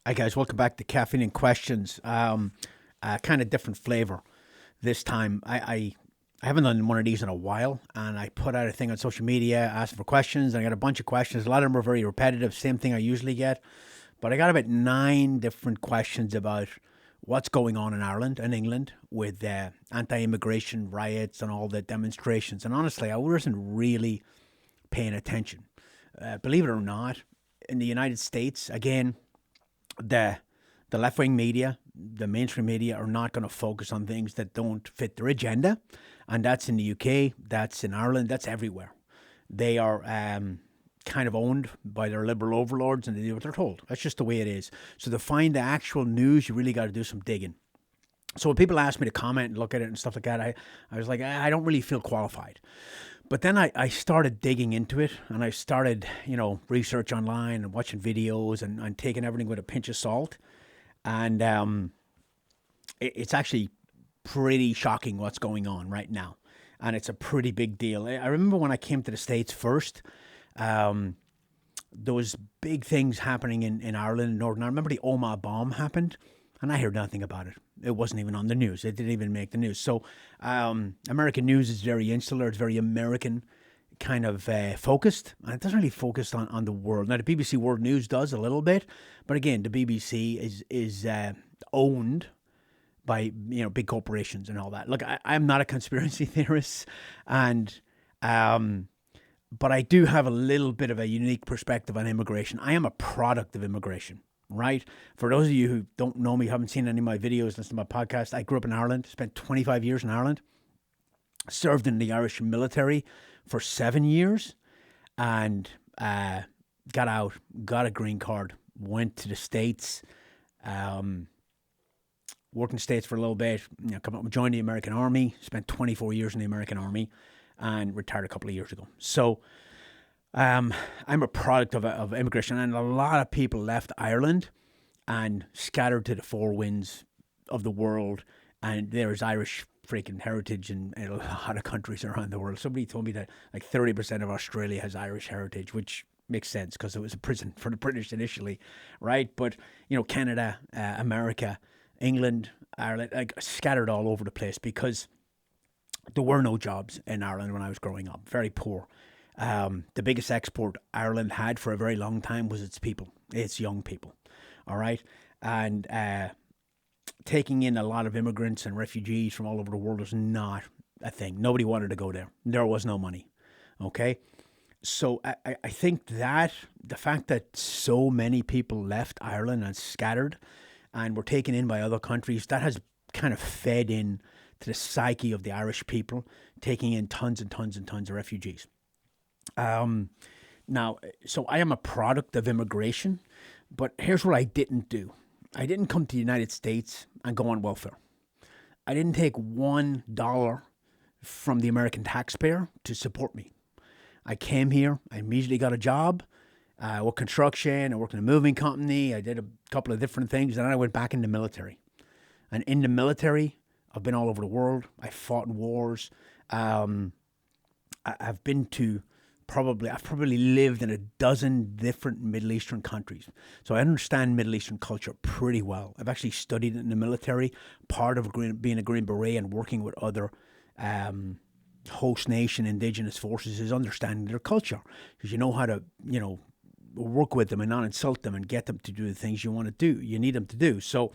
Hi guys, welcome back to Caffeine and Questions. Kind of different flavor this time. I haven't done one of these in a while, and I put out a thing on social media asking for questions. And I got a bunch of questions. A lot of them are very repetitive, same thing I usually get. But I got about nine different questions about what's going on in Ireland and England with anti-immigration riots and all the demonstrations. And honestly, I wasn't really paying attention. Believe it or not, in the United States, again, the the left wing media, the mainstream media, are not going to focus on things that don't fit their agenda, and that's in the UK, that's in Ireland, that's everywhere. They are kind of owned by their liberal overlords, and they do what they're told. That's just the way it is. So to find the actual news, you really got to do some digging. So when people ask me to comment and look at it and stuff like that, I was like, I don't really feel qualified. But then I started digging into it, and I started, research online and watching videos, and taking everything with a pinch of salt. And it's actually pretty shocking what's going on right now. And it's a pretty big deal. I remember when I came to the States first, um, there was big things happening in Ireland and Northern Ireland. I remember the Omagh bomb happened, and I heard nothing about it. It wasn't even on the news. It didn't even make the news. So American news is very insular. It's very American kind of focused, and it doesn't really focus on the world. Now the BBC World News does a little bit, but again, the BBC is owned by big corporations and all that. Look, I'm not a conspiracy theorist, and but I do have a little bit of a unique perspective on immigration. I am a product of immigration, right? For those of you who don't know me, haven't seen any of my videos, listen to my podcast, I grew up in Ireland, spent 25 years in Ireland, served in the Irish military for 7 years, and got out, got a green card, went to the States, um, worked in the States for a little bit, come up, joined the American Army, spent 24 years in the American Army, and retired a couple of years ago. So I'm a product of immigration, and a lot of people left Ireland and scattered to the four winds of the world. And there's Irish freaking heritage in a lot of countries around the world. Somebody told me that like 30% of Australia has Irish heritage, which makes sense because it was a prison for the British initially, right? But Canada, America, England, Ireland, like scattered all over the place because there were no jobs in Ireland when I was growing up. Very poor. The biggest export Ireland had for a very long time was its people, its young people. All right. And taking in a lot of immigrants and refugees from all over the world was not a thing. Nobody wanted to go there. There was no money. Okay. So I think that the fact that so many people left Ireland and scattered and were taken in by other countries, that has kind of fed in to the psyche of the Irish people, taking in tons and tons and tons of refugees. Um, Now, so I am a product of immigration, but here's what I didn't do. I didn't come to the United States and go on welfare. I didn't take $1 from the American taxpayer to support me. I came here, I immediately got a job. I worked construction, I worked in a moving company, I did a couple of different things, and then I went back in the military. And in the military, I've been all over the world. I fought in wars. Um, I've been to I've probably lived in a dozen different Middle Eastern countries. So I understand Middle Eastern culture pretty well. I've actually studied it in the military, part of being a Green Beret and working with other um, host nation indigenous forces is understanding their culture because you know how to, work with them and not insult them and get them to do the things you want to do. You need them to do. So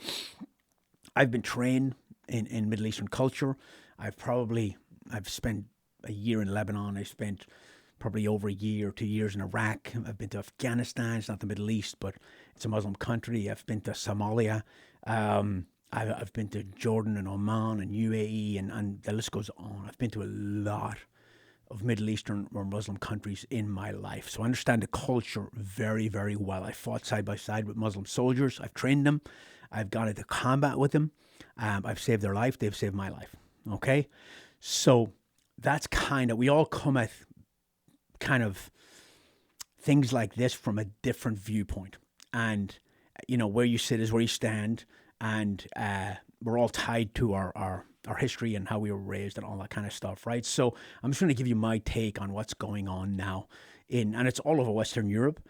I've been trained in Middle Eastern culture. I've spent a year in Lebanon. I spent probably over a year, 2 years in Iraq. I've been to Afghanistan. It's not the Middle East, but it's a Muslim country. I've been to Somalia. I've been to Jordan and Oman and UAE, and the list goes on. I've been to a lot of Middle Eastern or Muslim countries in my life. So I understand the culture very, very well. I fought side by side with Muslim soldiers. I've trained them. I've gone into combat with them. I've saved their life. They've saved my life. Okay? So that's we all come at kind of things like this from a different viewpoint. And, where you sit is where you stand. And we're all tied to our history and how we were raised and all that kind of stuff, right? So I'm just going to give you my take on what's going on now and it's all over Western Europe.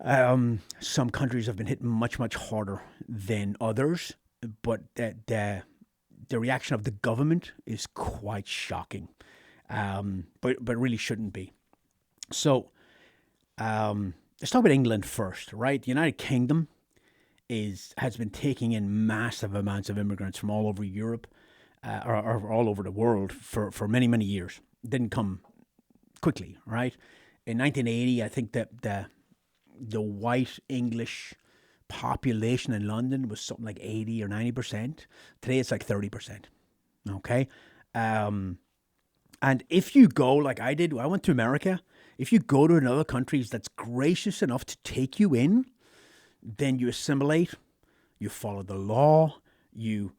Some countries have been hit much, much harder than others, but the reaction of the government is quite shocking, but really shouldn't be. So let's talk about England first, right? The United Kingdom has been taking in massive amounts of immigrants from all over Europe, or all over the world for many, many years. It didn't come quickly, right? In 1980, I think that the white English population in London was something like 80 or 90%. Today it's like 30%. Okay. And if you go like I did, I went to America. If you go to another country that's gracious enough to take you in, then you assimilate, you follow the law, you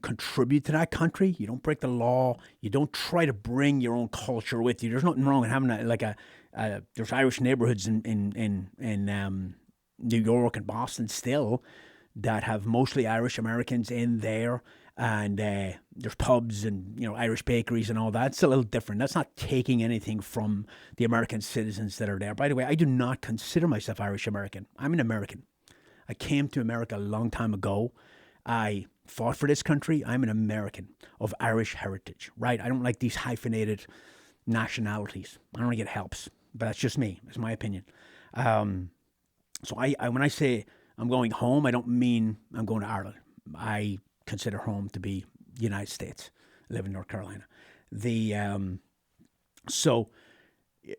contribute to that country. You don't break the law. You don't try to bring your own culture with you. There's nothing wrong with having there's Irish neighborhoods in New York and Boston still that have mostly Irish Americans in there, and there's pubs and Irish bakeries and all that. It's a little different. That's not taking anything from the American citizens that are there. By the way, I do not consider myself Irish American. I'm an American. I came to America a long time ago. I fought for this country. I'm an American of Irish heritage, right? I don't like these hyphenated nationalities. I don't think it helps, but that's just me. It's my opinion. So I when I say I'm going home, I don't mean I'm going to Ireland. I consider home to be the United States. I live in North Carolina. So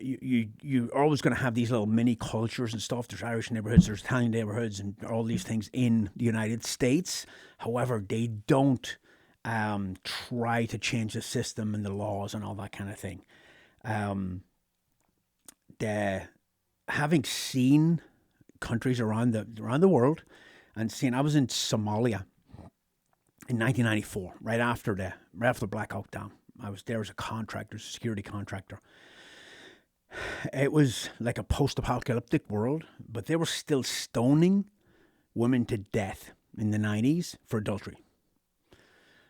you're always going to have these little mini cultures and stuff. There's Irish neighborhoods, there's Italian neighborhoods, and all these things in the United States. However, they don't try to change the system and the laws and all that kind of thing. Having seen countries around the world, and I was in Somalia in 1994, right after the Black Hawk Down. I was there as a contractor, security contractor. It was like a post-apocalyptic world, but they were still stoning women to death in the 90s for adultery.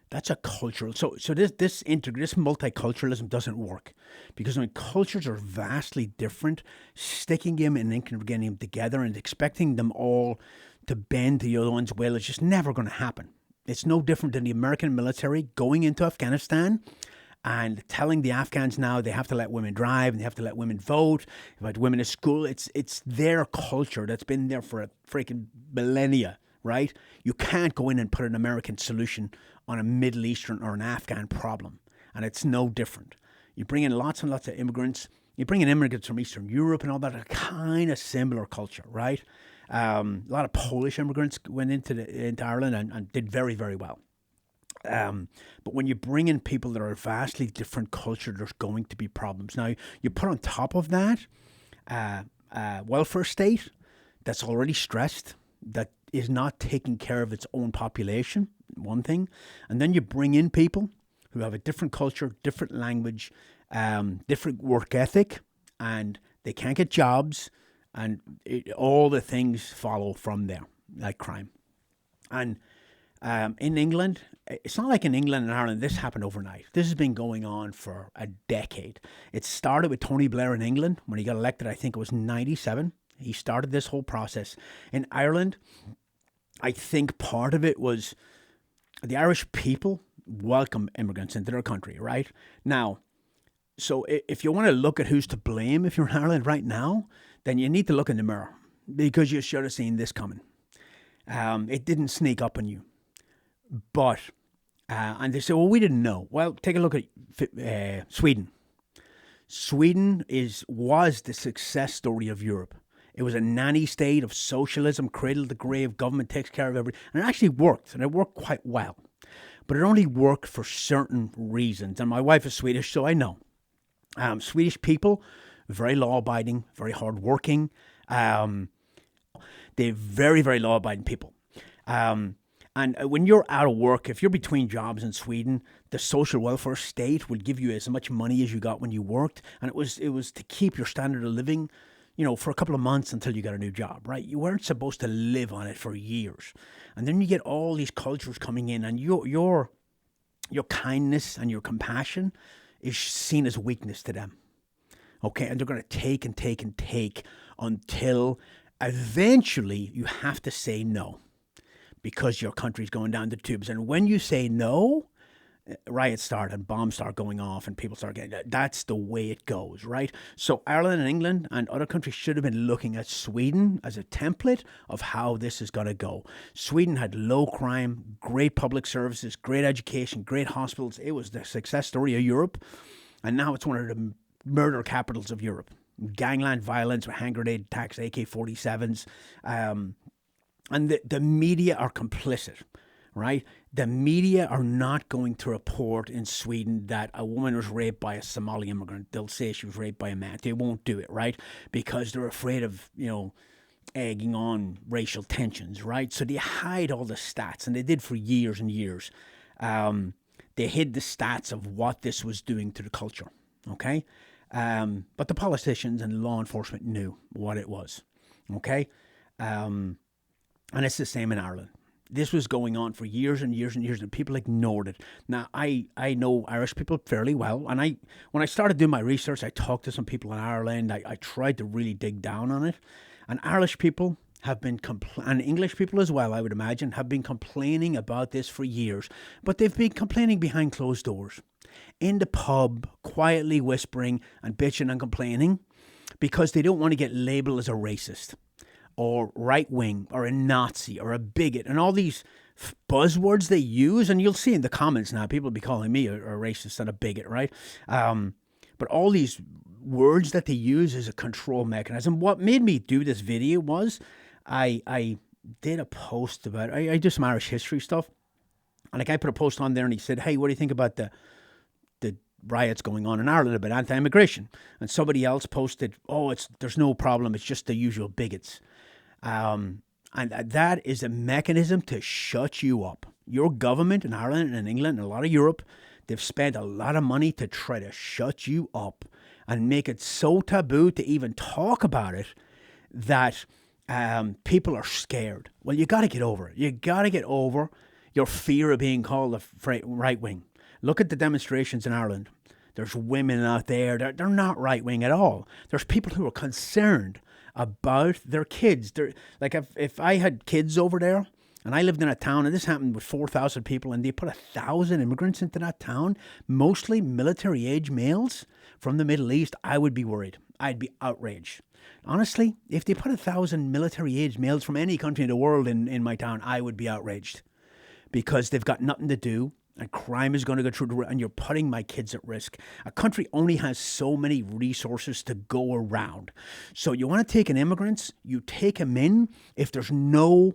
That's a cultural. So this multiculturalism doesn't work, because when cultures are vastly different, sticking them and then getting them together and expecting them all to bend to the other one's will is just never going to happen. It's no different than the American military going into Afghanistan and telling the Afghans now they have to let women drive and they have to let women vote, about women in school. It's their culture that's been there for a freaking millennia, right? You can't go in and put an American solution on a Middle Eastern or an Afghan problem, and it's no different. You bring in lots and lots of immigrants. You bring in immigrants from Eastern Europe and all that, a kind of similar culture, right? A lot of Polish immigrants went into Ireland and did very, very well. But when you bring in people that are a vastly different culture, there's going to be problems. Now, you put on top of that welfare state that's already stressed, that is not taking care of its own population, one thing. And then you bring in people who have a different culture, different language, different work ethic, and they can't get jobs, and all the things follow from there, like crime. And in England, it's not like in England and Ireland this happened overnight. This has been going on for a decade. It started with Tony Blair in England when he got elected. I think it was 97. He started this whole process. In Ireland, I think part of it was the Irish people welcome immigrants into their country, right? Now, so if you want to look at who's to blame if you're in Ireland right now, then you need to look in the mirror, because you should have seen this coming. It didn't sneak up on you. But, and they say, well, we didn't know. Well, take a look at Sweden. Sweden was the success story of Europe. It was a nanny state of socialism, cradle to grave, government takes care of everything. And it actually worked, and it worked quite well. But it only worked for certain reasons. And my wife is Swedish, so I know. Swedish people, very law-abiding, very hard-working. They're very, very law-abiding people. And when you're out of work, if you're between jobs in Sweden, the social welfare state will give you as much money as you got when you worked. And it was to keep your standard of living, for a couple of months until you got a new job, right? You weren't supposed to live on it for years. And then you get all these cultures coming in, and your kindness and your compassion is seen as weakness to them. Okay, and they're going to take and take and take until eventually you have to say no because your country's going down the tubes. And when you say no, riots start and bombs start going off and people start getting, that's the way it goes, right? So Ireland and England and other countries should have been looking at Sweden as a template of how this is going to go. Sweden had low crime, great public services, great education, great hospitals. It was the success story of Europe. And now it's one of the murder capitals of Europe. Gangland violence with hand grenade attacks, AK-47s. And the media are complicit, right? The media are not going to report in Sweden that a woman was raped by a Somali immigrant. They'll say she was raped by a man. They won't do it, right? Because they're afraid of, egging on racial tensions, right? So they hide all the stats, and they did for years and years. They hid the stats of what this was doing to the culture, okay? But the politicians and law enforcement knew what it was, okay? And it's the same in Ireland. This was going on for years and years and years, and people ignored it. Now, I know Irish people fairly well, and when I started doing my research, I talked to some people in Ireland. I tried to really dig down on it. And Irish people have been, and English people as well, I would imagine, have been complaining about this for years. But they've been complaining behind closed doors, in the pub, quietly whispering and bitching and complaining, because they don't want to get labeled as a racist, or right-wing, or a Nazi, or a bigot, and all these buzzwords they use, and you'll see in the comments now, people will be calling me a racist and a bigot, right? But all these words that they use is a control mechanism. What made me do this video was I did a post about, I do some Irish history stuff, and a guy put a post on there, and he said, hey, what do you think about the riots going on in Ireland about anti-immigration? And somebody else posted, there's no problem, it's just the usual bigots. And that is a mechanism to shut you up. Your government in Ireland and in England and a lot of Europe, they've spent a lot of money to try to shut you up and make it so taboo to even talk about it that people are scared. Well, you got to get over it. You got to get over your fear of being called a right wing. Look at the demonstrations in Ireland. There's women out there. They're not right wing at all. There's people who are concerned about their kids. They're, like if I had kids over there and I lived in a town, and this happened with 4,000 people, and they put 1,000 immigrants into that town, mostly military age males from the Middle East, I would be worried. I'd be outraged. Honestly, if they put 1,000 military age males from any country in the world in my town, I would be outraged, because they've got nothing to do. And crime is going to go through the roof, and you're putting my kids at risk. A country only has so many resources to go around. So you want to take in immigrants, you take them in if there's no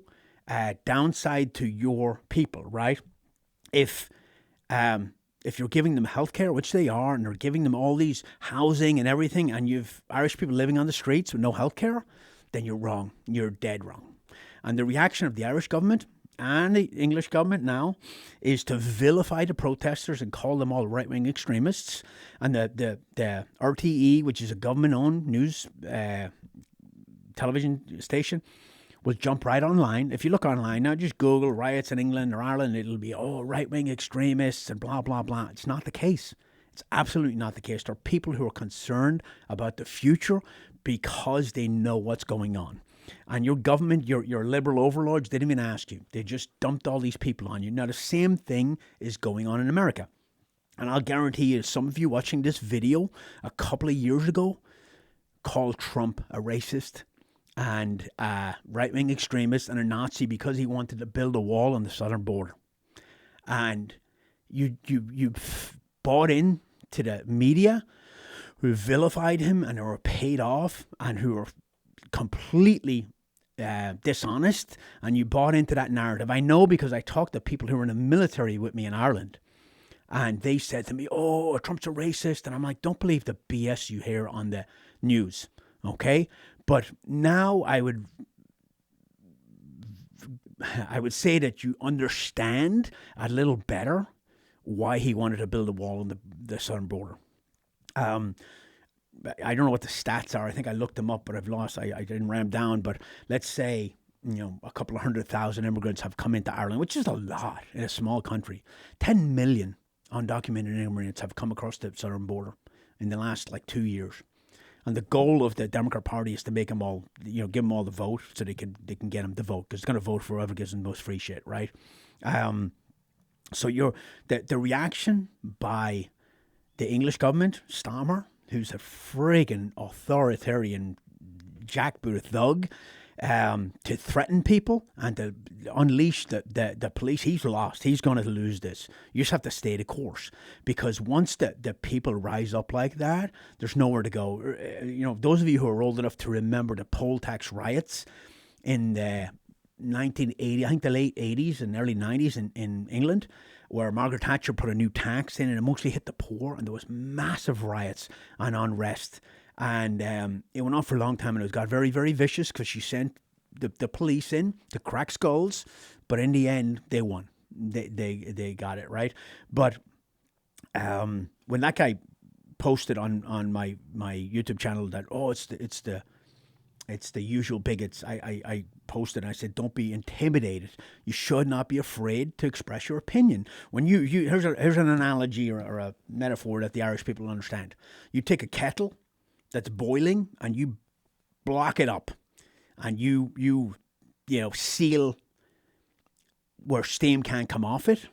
downside to your people, right? If you're giving them healthcare, which they are, and they're giving them all these housing and everything, and you've Irish people living on the streets with no healthcare, then you're wrong. You're dead wrong. And the reaction of the Irish government and the English government now is to vilify the protesters and call them all right-wing extremists. And the RTE, which is a government-owned news television station, will jump right online. If you look online now, just Google riots in England or Ireland, it'll be, right-wing extremists and blah, blah, blah. It's not the case. It's absolutely not the case. There are people who are concerned about the future because they know what's going on. And your government, your liberal overlords, they didn't even ask you. They just dumped all these people on you. Now, the same thing is going on in America. And I'll guarantee you, some of you watching this video a couple of years ago called Trump a racist and a right-wing extremist and a Nazi because he wanted to build a wall on the southern border. And you bought in to the media who vilified him and who are paid off and who are completely dishonest, and you bought into that narrative. I know because I talked to people who were in the military with me in Ireland, and they said to me, Trump's a racist, and I'm like, don't believe the BS you hear on the news, okay? But now I would say that you understand a little better why he wanted to build a wall on the southern border. I don't know what the stats are. I think I looked them up, but I've lost. I didn't write them down. But let's say, a couple of 100,000 immigrants have come into Ireland, which is a lot in a small country. 10 million undocumented immigrants have come across the southern border in the last 2 years. And the goal of the Democrat Party is to make them all, give them all the vote so they can get them to vote, because it's going to vote for whoever gives them the most free shit, right? So the reaction by the English government, Starmer, who's a friggin' authoritarian jackboot thug, to threaten people and to unleash the police. He's lost. He's going to lose this. You just have to stay the course, because once the people rise up like that, there's nowhere to go. Those of you who are old enough to remember the poll tax riots in the 1980, I think the late 80s and early 90s in England, where Margaret Thatcher put a new tax in and it mostly hit the poor, and there was massive riots and unrest. And it went on for a long time, and it got very, very vicious because she sent the police in to crack skulls. But in the end, they won. They got it, right? But when that guy posted on my YouTube channel that, it's the usual bigots, I posted and I said, don't be intimidated. You should not be afraid to express your opinion. When here's an analogy or a metaphor that the Irish people understand. You take a kettle that's boiling and you block it up, and you seal where steam can't come off it,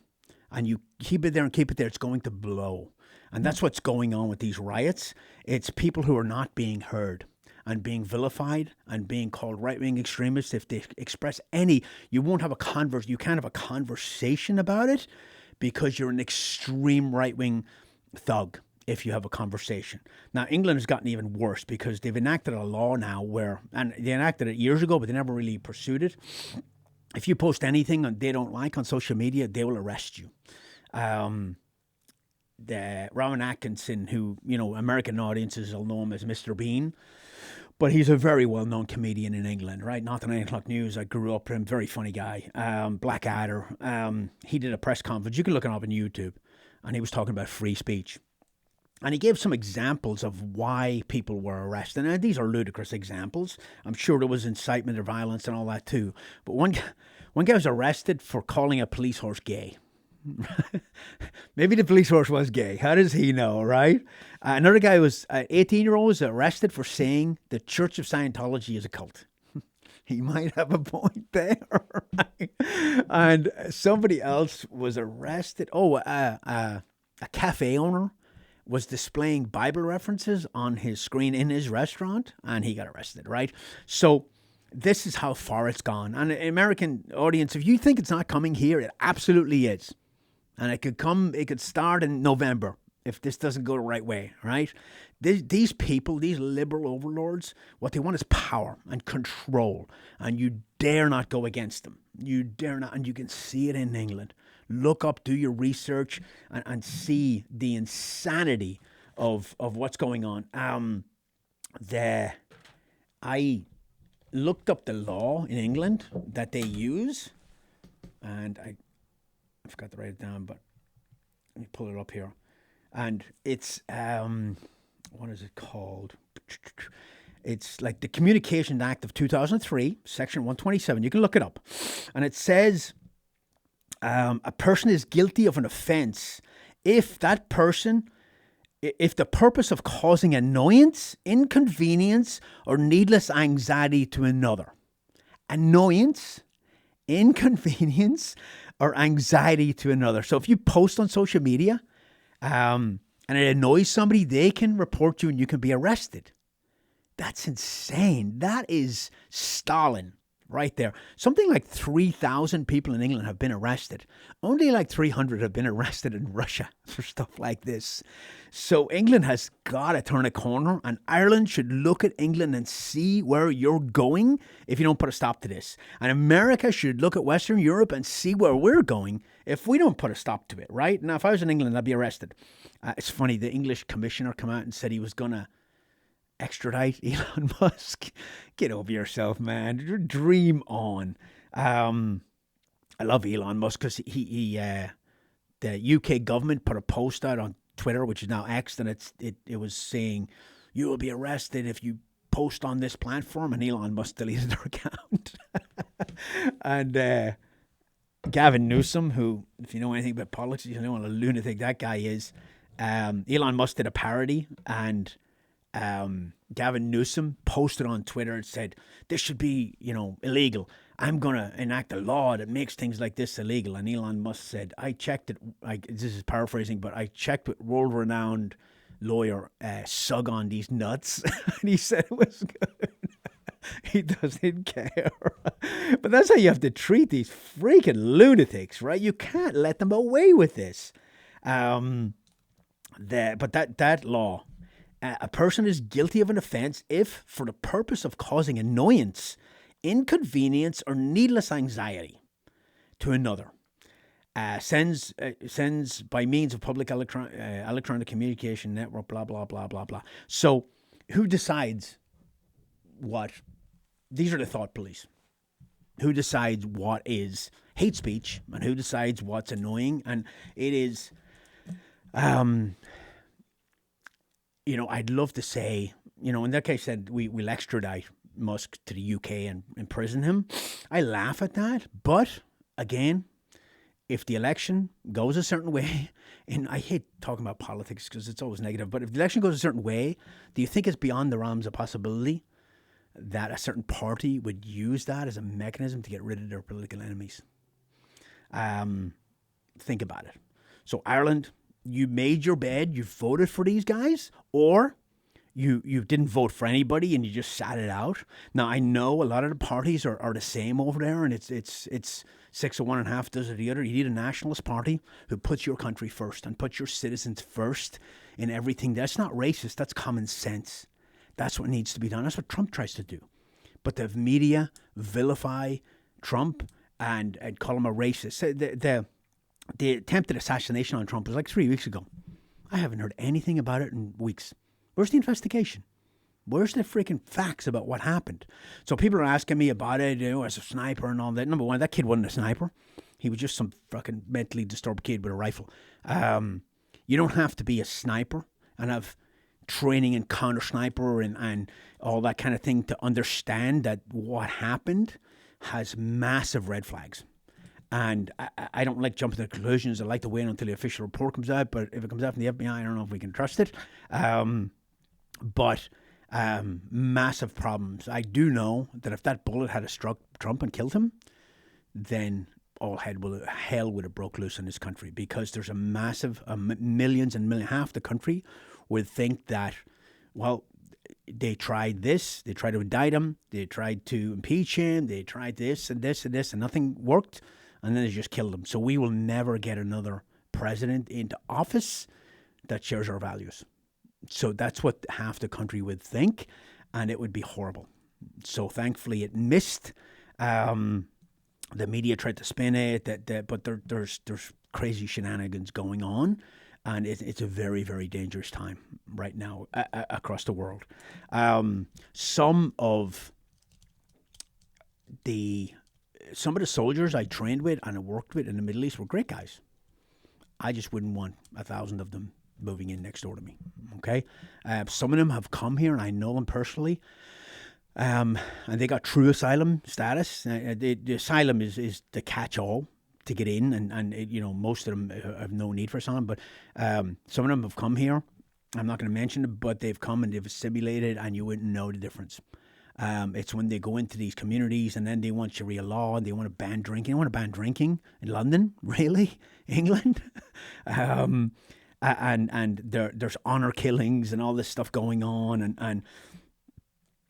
and you keep it there, it's going to blow. And that's what's going on with these riots. It's people who are not being heard and being vilified and being called right-wing extremists. If they express you can't have a conversation about it, because you're an extreme right-wing thug if you have a conversation. Now, England has gotten even worse, because they've enacted a law now and they enacted it years ago, but they never really pursued it. If you post anything they don't like on social media, they will arrest you. The Rowan Atkinson, who, American audiences will know him as Mr. Bean, but he's a very well-known comedian in England, right? Not the 9 o'clock news. I grew up with him. Very funny guy. Blackadder. He did a press conference. You can look it up on YouTube. And he was talking about free speech. And he gave some examples of why people were arrested. And these are ludicrous examples. I'm sure there was incitement of violence and all that too. But one guy was arrested for calling a police horse gay. Maybe the police horse was gay. How does he know, right? Another guy was, an 18-year-old was arrested for saying the Church of Scientology is a cult. He might have a point there, right? And somebody else was arrested. A cafe owner was displaying Bible references on his screen in his restaurant, and he got arrested, right? So this is how far it's gone. And an American audience, if you think it's not coming here, it absolutely is. And it could start in November if this doesn't go the right way, right? These people, these liberal overlords, what they want is power and control. And you dare not go against them. You dare not. And you can see it in England. Look up, do your research, and see the insanity of what's going on. I looked up the law in England that they use, and I forgot to write it down, but let me pull it up here. And it's, what is it called? It's like the Communications Act of 2003, Section 127. You can look it up. And it says a person is guilty of an offense if the purpose of causing annoyance, inconvenience, or needless anxiety to another. Annoyance, inconvenience, or anxiety to another. So if you post on social media and it annoys somebody, they can report you and you can be arrested. That's insane. That is Stalin right there. Something like 3,000 people in England have been arrested. Only like 300 have been arrested in Russia for stuff like this. So England has got to turn a corner, and Ireland should look at England and see where you're going if you don't put a stop to this. And America should look at Western Europe and see where we're going if we don't put a stop to it, right? Now, if I was in England, I'd be arrested. It's funny, the English commissioner came out and said he was going to extradite Elon Musk. Get over yourself, man. Dream on. I love Elon Musk because the UK government put a post out on Twitter, which is now X, and it was saying you will be arrested if you post on this platform, and Elon Musk deleted their account. And Gavin Newsom, who, if you know anything about politics, you know what a lunatic that guy is. Elon Musk did a parody, and Gavin Newsom posted on Twitter and said, this should be, illegal. I'm going to enact a law that makes things like this illegal. And Elon Musk said, I checked it. This is paraphrasing, but I checked with world-renowned lawyer Sug on these nuts. And he said it was good. He doesn't care. But that's how you have to treat these freaking lunatics, right? You can't let them away with this. But that law, a person is guilty of an offense if, for the purpose of causing annoyance, inconvenience, or needless anxiety to another, sends by means of public electronic communication network, blah, blah, blah, blah, blah. So who decides what? These are the thought police. Who decides what is hate speech and who decides what's annoying? And it is, I'd love to say, in that case, said we'll extradite Musk to the UK and imprison him. I laugh at that. But again, if the election goes a certain way, and I hate talking about politics because it's always negative, but if the election goes a certain way, do you think it's beyond the realms of possibility that a certain party would use that as a mechanism to get rid of their political enemies? Think about it. So Ireland, you made your bed, you voted for these guys, or you didn't vote for anybody and you just sat it out. Now, I know a lot of the parties are the same over there, and it's 6 of one and half does of the other. You need a nationalist party who puts your country first and puts your citizens first in everything. That's not racist. That's common sense. That's what needs to be done. That's what Trump tries to do. But the media vilify Trump and call him a racist. The attempted assassination on Trump was like 3 weeks ago. I haven't heard anything about it in weeks. Where's the investigation? Where's the freaking facts about what happened? So people are asking me about it, as a sniper and all that. Number one, that kid wasn't a sniper. He was just some fucking mentally disturbed kid with a rifle. You don't have to be a sniper and have training in counter sniper and all that kind of thing to understand that what happened has massive red flags. And I don't like jumping to conclusions. I like to wait until the official report comes out. But if it comes out from the FBI, I don't know if we can trust it. But massive problems. I do know that if that bullet had struck Trump and killed him, then all hell would have broke loose in this country, because there's a massive millions and half the country would think that, well, they tried this, they tried to indict him, they tried to impeach him, they tried this and this and this, and nothing worked, and then they just killed him. So we will never get another president into office that shares our values. So that's what half the country would think, and it would be horrible. So thankfully it missed. The media tried to spin it, but there's crazy shenanigans going on, and it's a very, very dangerous time right now across the world. Some of the soldiers I trained with and I worked with in the Middle East were great guys. I just wouldn't want 1,000 of them moving in next door to me. Okay, some of them have come here, and I know them personally. And they got true asylum status. The asylum is the catch-all to get in, and most of them have no need for asylum. But some of them have come here. I'm not going to mention it, but they've come and they've assimilated, and you wouldn't know the difference. It's when they go into these communities and then they want Sharia law and they want to ban drinking. They want to ban drinking in London, really? England? And there's honor killings and all this stuff going on, and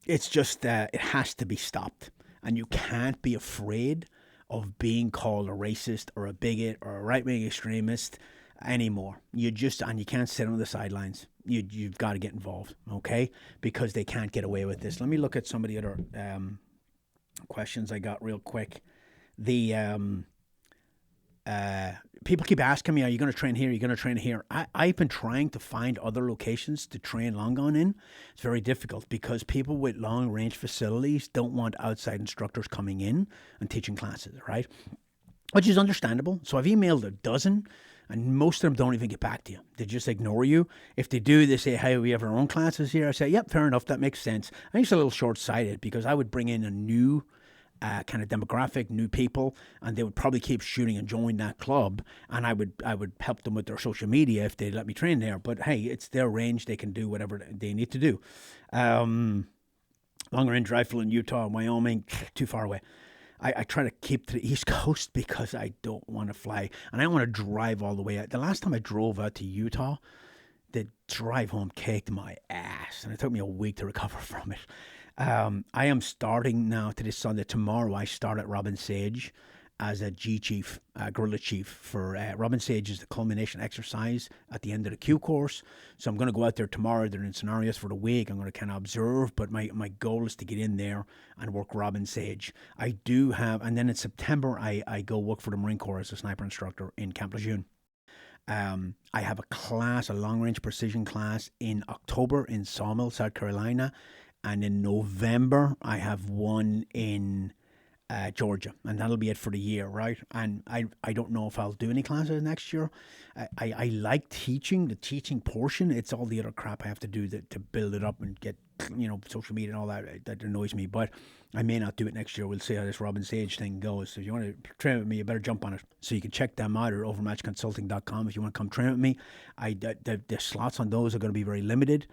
it's just, it has to be stopped. And you can't be afraid of being called a racist or a bigot or a right-wing extremist anymore. You can't sit on the sidelines. You've got to get involved, okay? Because they can't get away with this. Let me look at some of the other questions I got real quick. People keep asking me, are you going to train here? Are you going to train here? I've been trying to find other locations to train long gone in. It's very difficult because people with long range facilities don't want outside instructors coming in and teaching classes, right? Which is understandable. So I've emailed a dozen, and most of them don't even get back to you. They just ignore you. If they do, they say, hey, we have our own classes here. I say, yep, fair enough. That makes sense. I think it's a little short-sighted because I would bring in a new kind of demographic, new people, and they would probably keep shooting and join that club. And I would help them with their social media if they let me train there. But hey, it's their range; they can do whatever they need to do. Long range rifle in Utah and Wyoming, too far away. I try to keep to the East Coast because I don't want to fly and I don't want to drive all the way out. The last time I drove out to Utah, the drive home kicked my ass, and it took me a week to recover from it. I am starting now to this Sunday. Tomorrow, I start at Robin Sage as a G chief, guerrilla chief for Robin Sage is the culmination exercise at the end of the Q course. So I'm going to go out there tomorrow. They're in scenarios for the week. I'm going to kind of observe, but my goal is to get in there and work Robin Sage. I do have, and then in September, I go work for the Marine Corps as a sniper instructor in Camp Lejeune. I have a class, a long-range precision class in October in Sawmill, South Carolina. And in November, I have one in Georgia. And that'll be it for the year, right? And I don't know if I'll do any classes next year. I like teaching, the teaching portion. It's all the other crap I have to do to build it up and get, social media and all that annoys me. But I may not do it next year. We'll see how this Robin Sage thing goes. So if you want to train with me, you better jump on it. So you can check them out at overmatchconsulting.com if you want to come train with me. The slots on those are going to be very limited,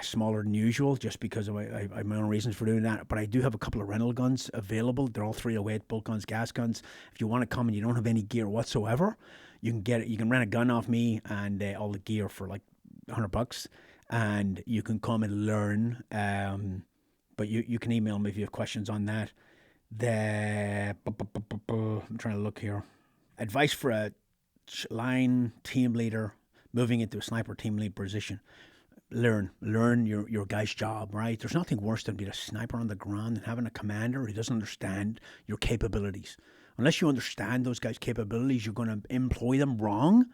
smaller than usual, just because I have my own reasons for doing that. But I do have a couple of rental guns available. They're all 308 bolt guns, gas guns. If you want to come and you don't have any gear whatsoever, you can get it. You can rent a gun off me and all the gear for like $100. And you can come and learn. But you can email me if you have questions on that. I'm trying to look here. Advice for a line team leader moving into a sniper team lead position. Learn your guy's job, right? There's nothing worse than being a sniper on the ground and having a commander who doesn't understand your capabilities. Unless you understand those guys' capabilities, you're going to employ them wrong.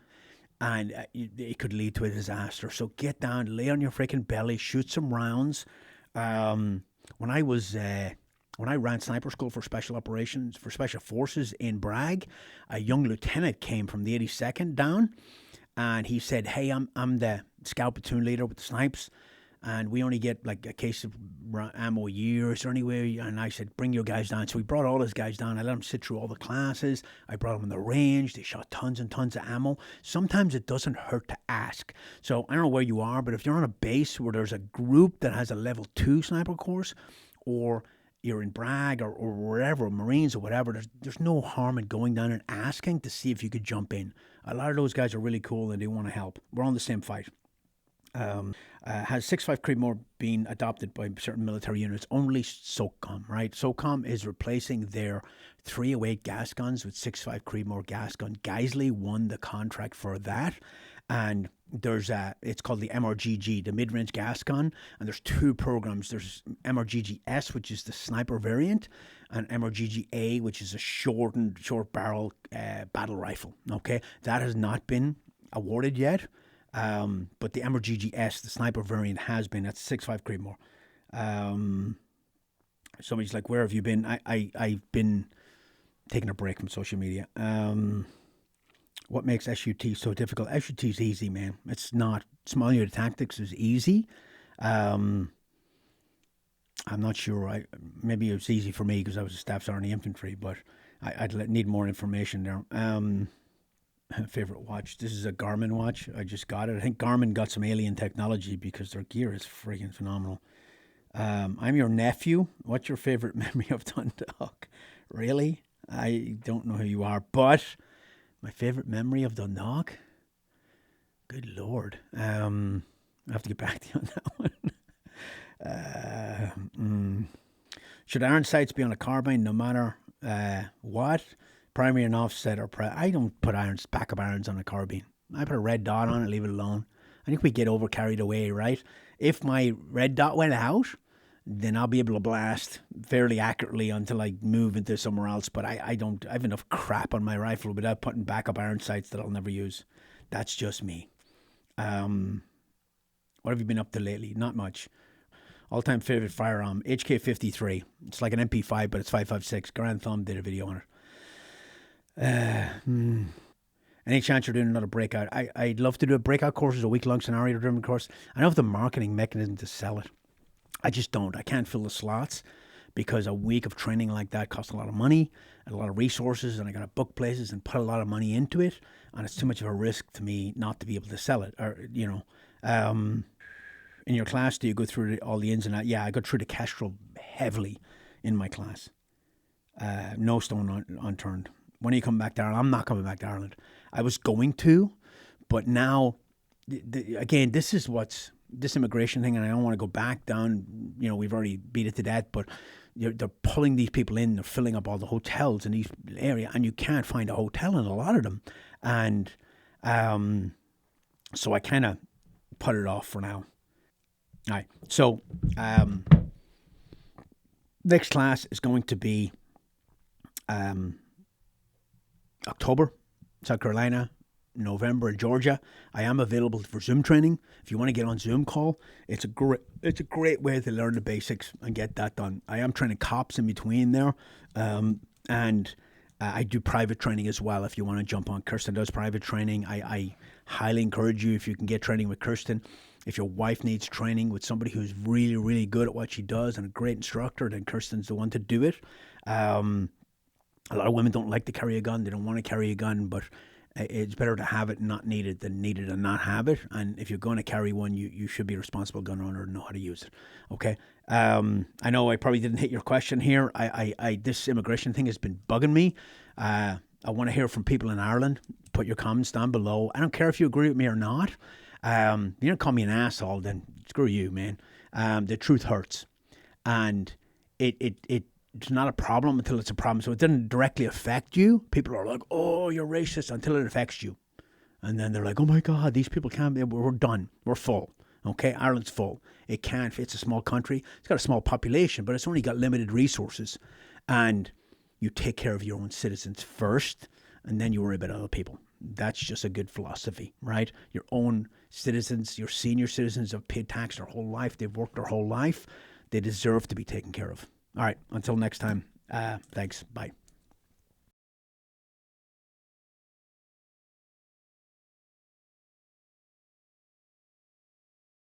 And it could lead to a disaster. So get down, lay on your freaking belly, shoot some rounds. When I ran sniper school for special operations, for special forces in Bragg, a young lieutenant came from the 82nd down, and he said, "Hey, I'm the scout platoon leader with the snipes, and we only get like a case of ammo a year. Is there any way?" And I said, "Bring your guys down." So we brought all his guys down. I let them sit through all the classes. I brought them in the range. They shot tons and tons of ammo. Sometimes it doesn't hurt to ask. So I don't know where you are, but if you're on a base where there's a group that has a level 2 sniper course, or you're in Bragg or wherever, Marines or whatever, there's no harm in going down and asking to see if you could jump in. A lot of those guys are really cool and they want to help. We're on the same fight. Has 6.5 Creedmoor been adopted by certain military units? Only SOCOM, right? SOCOM is replacing their 308 gas guns with 6.5 Creedmoor gas gun. Geisley won the contract for that. And it's called the MRGG, the mid-range gas gun. And there's two programs. There's MRGG-S, which is the sniper variant, and MRGG-A, which is a short barrel battle rifle. Okay, that has not been awarded yet. But the MRGG-S, the sniper variant, has been. That's 6.5 Creedmoor. Somebody's like, "Where have you been?" I've been taking a break from social media. What makes SUT so difficult? SUT is easy, man. It's not. Small unit tactics is easy. I'm not sure. Maybe it was easy for me because I was a staff sergeant in the infantry, but I'd need more information there. Favorite watch. This is a Garmin watch. I just got it. I think Garmin got some alien technology because their gear is friggin' phenomenal. I'm your nephew. What's your favorite memory of Dundalk? Really? I don't know who you are, but my favorite memory of Dundalk? Good Lord. I have to get back to you on that one. Should iron sights be on a carbine no matter what? Primary and offset or I don't put backup irons on a carbine. I put a red dot on it, leave it alone. I think we get over carried away, right? If my red dot went out, then I'll be able to blast fairly accurately until I move into somewhere else. But I have enough crap on my rifle without putting backup iron sights that I'll never use. That's just me. What have you been up to lately? Not much. All-time favorite firearm, HK-53. It's like an MP5, but it's 5.56. Grand Thumb did a video on it. Any chance you're doing another breakout? I'd love to do a breakout course, a week-long scenario-driven course. I don't have the marketing mechanism to sell it. I just don't. I can't fill the slots. because a week of training like that costs a lot of money and a lot of resources, and I got to book places and put a lot of money into it, and it's too much of a risk to me not to be able to sell it. Or in your class, do you go through all the ins and outs? Yeah, I go through the cash flow heavily in my class. No stone unturned. When are you coming back to Ireland? I'm not coming back to Ireland. I was going to, but now, again, this immigration thing, and I don't want to go back down. We've already beat it to death, but they're pulling these people in. They're filling up all the hotels in these area, and you can't find a hotel in a lot of them. And so I kind of put it off for now. All right. So next class is going to be October, South Carolina, November in Georgia. I am available for Zoom training. If you want to get on Zoom call, it's a great way to learn the basics and get that done. I am training cops in between there, and I do private training as well. If you want to jump on, Kirsten does private training. I highly encourage you if you can get training with Kirsten. If your wife needs training with somebody who's really, really good at what she does and a great instructor, then Kirsten's the one to do it. A lot of women don't like to carry a gun. They don't want to carry a gun, but it's better to have it and not need it than need it and not have it. And if you're going to carry one, you should be a responsible gun owner and know how to use it. Okay. I know I probably didn't hit your question here. This immigration thing has been bugging me. I want to hear from people in Ireland. Put your comments down below. I don't care if you agree with me or not. You don't call me an asshole, then screw you, man. The truth hurts. And it's not a problem until it's a problem. So it doesn't directly affect you. People are like, oh, you're racist, until it affects you. And then they're like, oh my God, these people can't be, we're done. We're full. Okay, Ireland's full. It can't, it's a small country. It's got a small population, but it's only got limited resources. And you take care of your own citizens first, and then you worry about other people. That's just a good philosophy, right? Your own citizens, your senior citizens have paid tax their whole life. They've worked their whole life. They deserve to be taken care of. All right, until next time, thanks. Bye.